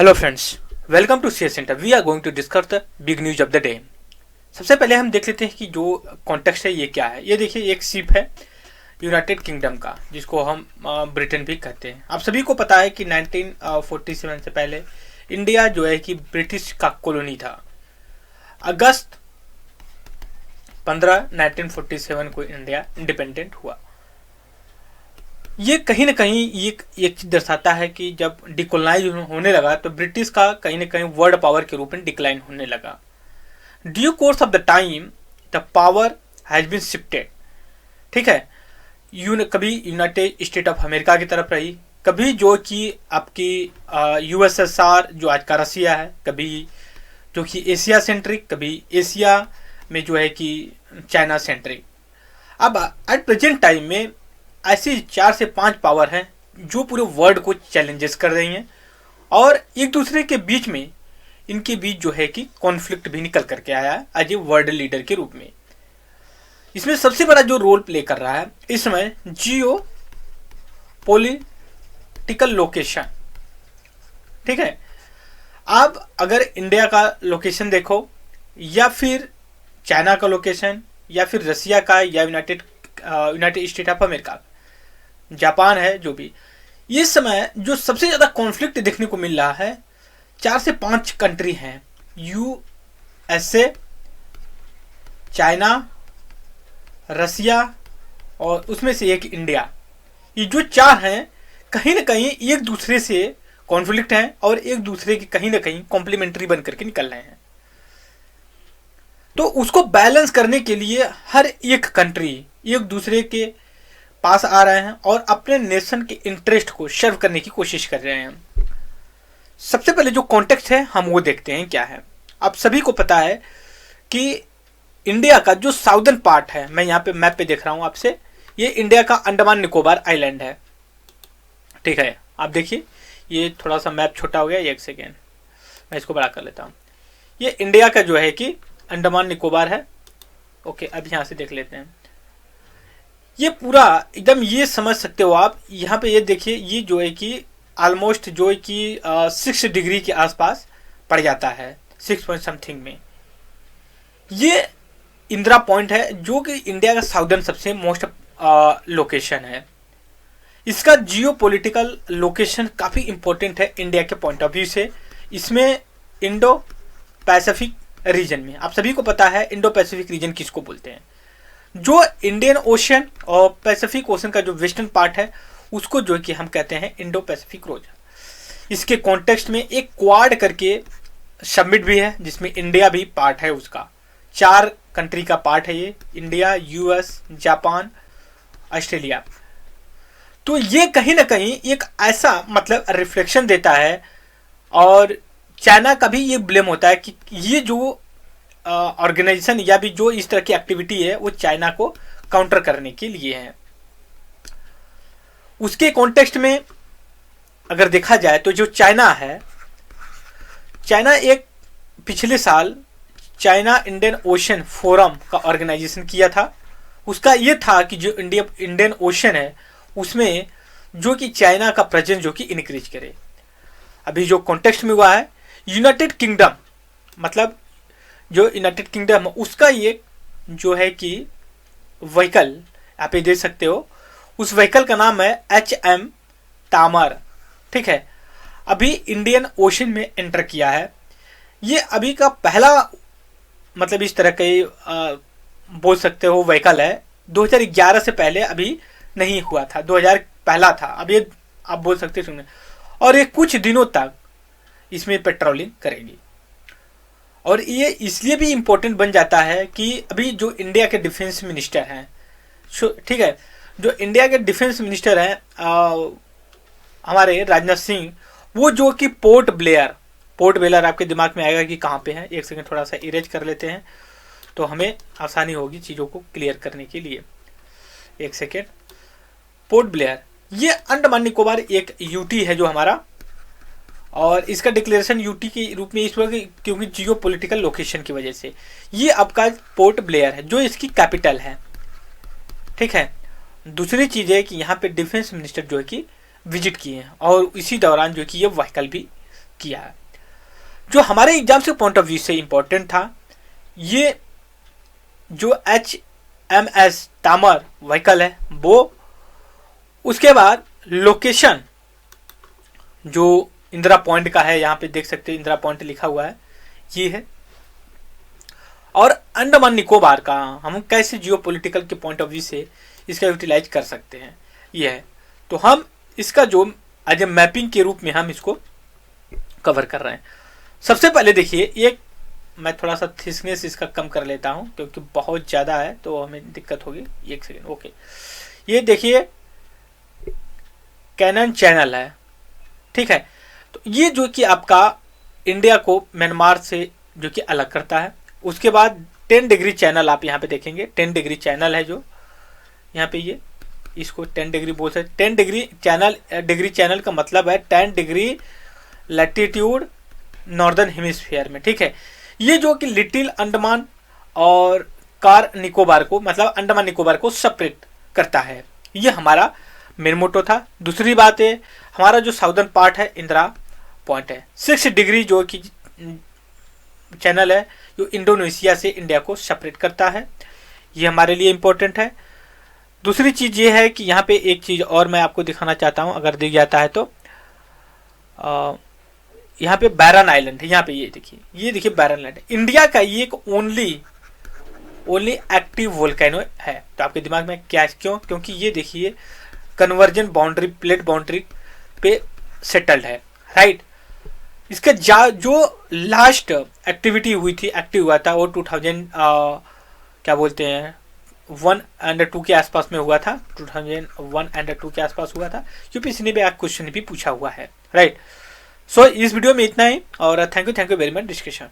Hello friends, welcome to CS centre. We are going to discuss the big news of the day. सबसे पहले हम देख लेते हैं कि जो कॉन्टेक्स्ट है ये क्या है। ये देखिए, एक शिप है यूनाइटेड किंगडम का, जिसको हम ब्रिटेन भी कहते हैं। आप सभी को पता है कि 1947 से पहले इंडिया जो है कि ब्रिटिश का कॉलोनी था। अगस्त 15 1947 को इंडिया इंडिपेंडेंट हुआ। ये कहीं ना कहीं एक चीज दर्शाता है कि जब डिकोलाइज होने लगा तो ब्रिटिश का कहीं ना कहीं वर्ल्ड पावर के रूप में डिक्लाइन होने लगा। Due course of the time the power has been shifted. ठीक है, कभी यूनाइटेड स्टेट ऑफ अमेरिका की तरफ रही, कभी जो कि आपकी यूएसएसआर जो आज का रसिया है, कभी जो कि एशिया सेंट्रिक, कभी एशिया में जो है कि चाइना सेंट्रिक। अब एट प्रेजेंट टाइम में ऐसी 4 से 5 पावर हैं जो पूरे वर्ल्ड को चैलेंजेस कर रही हैं और एक दूसरे के बीच में इनके बीच जो है कि कॉन्फ्लिक्ट भी निकल करके आया है एज ए वर्ल्ड लीडर के रूप में। इसमें सबसे बड़ा जो रोल प्ले कर रहा है इस समय जियो पॉलिटिकल लोकेशन। ठीक है, आप अगर इंडिया का लोकेशन देखो या फिर चाइना का लोकेशन या फिर रसिया का या United state of America, Japan है, जो भी, इस समय जो सबसे ज्यादा कॉन्फ्लिक्ट देखने को मिल रहा है 4 से 5 कंट्री हैं। यूएसए, चाइना, रसिया और उसमें से एक इंडिया। ये जो 4 हैं कहीं ना कहीं एक दूसरे से कॉन्फ्लिक्ट हैं और एक दूसरे के कहीं ना कहीं कॉम्प्लीमेंट्री बन करके निकल रहे हैं। तो उसको बैलेंस करने के लिए हर एक कंट्री एक दूसरे के पास आ रहे हैं और अपने नेशन के इंटरेस्ट को सर्व करने की कोशिश कर रहे हैं। सबसे पहले जो कॉन्टेक्स्ट है हम वो देखते हैं क्या है। आप सभी को पता है कि इंडिया का जो साउदर्न पार्ट है, मैं यहाँ पे मैप पे देख रहा हूँ आपसे, ये इंडिया का अंडमान निकोबार आइलैंड है। ठीक है, आप देखिए, ये थोड़ा सा मैप छोटा हो गया, एक सेकेंड मैं इसको बड़ा कर लेता हूँ। ये इंडिया का जो है कि अंडमान निकोबार है। ओके, अब यहाँ से देख लेते हैं। ये पूरा एकदम ये समझ सकते हो आप। यहाँ पे ये देखिए, ये जो है कि ऑलमोस्ट जो है कि 6 डिग्री के आसपास पड़ जाता है, 6 पॉइंट समथिंग में। ये इंदिरा पॉइंट है जो कि इंडिया का साउदर्न सबसे मोस्ट लोकेशन है। इसका जियो पॉलिटिकल लोकेशन काफ़ी इंपॉर्टेंट है इंडिया के पॉइंट ऑफ व्यू से। इसमें इंडो पैसिफिक रीजन में, आप सभी को पता है इंडो पैसिफिक रीजन किसको बोलते हैं। जो इंडियन ओशन और पैसिफिक ओशन का जो वेस्टर्न पार्ट है उसको जो कि हम कहते हैं इंडो पैसिफिक रीजन। इसके कॉन्टेक्स्ट में एक क्वाड करके समिट भी है जिसमें इंडिया भी पार्ट है। उसका 4 कंट्री का पार्ट है ये, इंडिया, यूएस, जापान, ऑस्ट्रेलिया। तो ये कहीं ना कहीं एक ऐसा मतलब रिफ्लेक्शन देता है और चाइना का भी ये ब्लेम होता है कि ये जो ऑर्गेनाइजेशन या भी जो इस तरह की एक्टिविटी है वो चाइना को काउंटर करने के लिए है। उसके कॉन्टेक्स्ट में अगर देखा जाए तो जो चाइना है, चाइना एक पिछले साल चाइना इंडियन ओशन फोरम का ऑर्गेनाइजेशन किया था। उसका ये था कि जो इंडियन ओशन है उसमें जो कि चाइना का प्रेजेंस जो कि इंक्रीज करे। अभी जो कॉन्टेक्स्ट में हुआ है यूनाइटेड किंगडम, मतलब जो यूनाइटेड किंगडम उसका ये जो है कि व्हीकल आप ये देख सकते हो, उस व्हीकल का नाम है HM तामर। ठीक है, अभी इंडियन ओशन में एंटर किया है। ये अभी का पहला मतलब इस तरह का बोल सकते हो व्हीकल है। 2011 से पहले अभी नहीं हुआ था, 2000 पहला था। अब ये आप बोल सकते हो, और ये कुछ दिनों तक इसमें पेट्रोलिंग करेगी। और ये इसलिए भी इम्पोर्टेंट बन जाता है कि अभी जो इंडिया के डिफेंस मिनिस्टर हैं, ठीक है, जो इंडिया के डिफेंस मिनिस्टर हैं हमारे राजनाथ सिंह, वो जो कि पोर्ट ब्लेयर आपके दिमाग में आएगा कि कहाँ पे है। एक सेकंड थोड़ा सा इरेज कर लेते हैं तो हमें आसानी होगी चीज़ों को क्लियर करने के लिए। एक सेकेंड, पोर्ट ब्लेयर ये अंडमान निकोबार एक यूटी है जो हमारा, और इसका डिक्लेरेशन यूटी के रूप में इस वक्त क्योंकि जियो पॉलिटिकल लोकेशन की वजह से ये आपका पोर्ट ब्लेयर है जो इसकी कैपिटल है। ठीक है, दूसरी चीज़ है कि यहाँ पे डिफेंस मिनिस्टर जो है कि विजिट किए हैं और इसी दौरान जो कि ये व्हीकल भी किया है। जो हमारे एग्जाम से पॉइंट ऑफ व्यू से इंपॉर्टेंट था, ये जो HMS तामर व्हीकल है वो, उसके बाद लोकेशन जो इंदिरा पॉइंट का है, यहाँ पे देख सकते हैं इंदिरा पॉइंट लिखा हुआ है, ये है। और अंडमान निकोबार का हम कैसे जियोपॉलिटिकल के पॉइंट ऑफ व्यू से इसका यूटिलाइज कर सकते हैं, ये है। तो हम इसका जो एज ए मैपिंग के रूप में हम इसको कवर कर रहे हैं। सबसे पहले देखिए, एक मैं थोड़ा सा थिकनेस इसका कम कर लेता हूं क्योंकि बहुत ज़्यादा है तो हमें दिक्कत होगी। एक सेकेंड, ओके। ये देखिए कैनन चैनल है, ठीक है। तो ये जो कि आपका इंडिया को म्यांमार से जो कि अलग करता है। उसके बाद 10 डिग्री चैनल आप यहाँ पे देखेंगे, 10 डिग्री चैनल है जो यहाँ पे, ये इसको 10 डिग्री बोल सकते। 10 डिग्री चैनल का मतलब है 10 डिग्री लैटिट्यूड नॉर्दर्न हेमिस्फीयर में, ठीक है। ये जो कि लिटिल अंडमान और कार निकोबार को, मतलब अंडमान निकोबार को सेपरेट करता है। ये हमारा मेन मोटो था। दूसरी बात है, हमारा जो साउदर्न पार्ट है इंदिरा पॉइंट है। 6 डिग्री जो कि चैनल है जो इंडोनेशिया से इंडिया को सेपरेट करता है, ये हमारे लिए इम्पोर्टेंट है। दूसरी चीज़ ये है कि यहाँ पे एक चीज़ और मैं आपको दिखाना चाहता हूँ, अगर दिख जाता है तो यहाँ पे बैरन आइलैंड है। यहाँ पे ये देखिए बैरन आइलैंड है। इंडिया का ये एक ओनली एक्टिव वोल्केनो है। तो आपके दिमाग में क्या, क्यों? क्योंकि ये देखिए कन्वर्जन बाउंड्री, प्लेट बाउंड्री पे सेटल्ड है, राइट। इसका जो लास्ट एक्टिविटी हुई थी, एक्टिव हुआ था वो 2000 क्या बोलते हैं 1 और 2 के आसपास में हुआ था। 2001 और 2 के आसपास हुआ था। यूपीएससी ने भी एक क्वेश्चन भी पूछा हुआ है, राइट। सो इस वीडियो में इतना ही, और thank you very much discussion.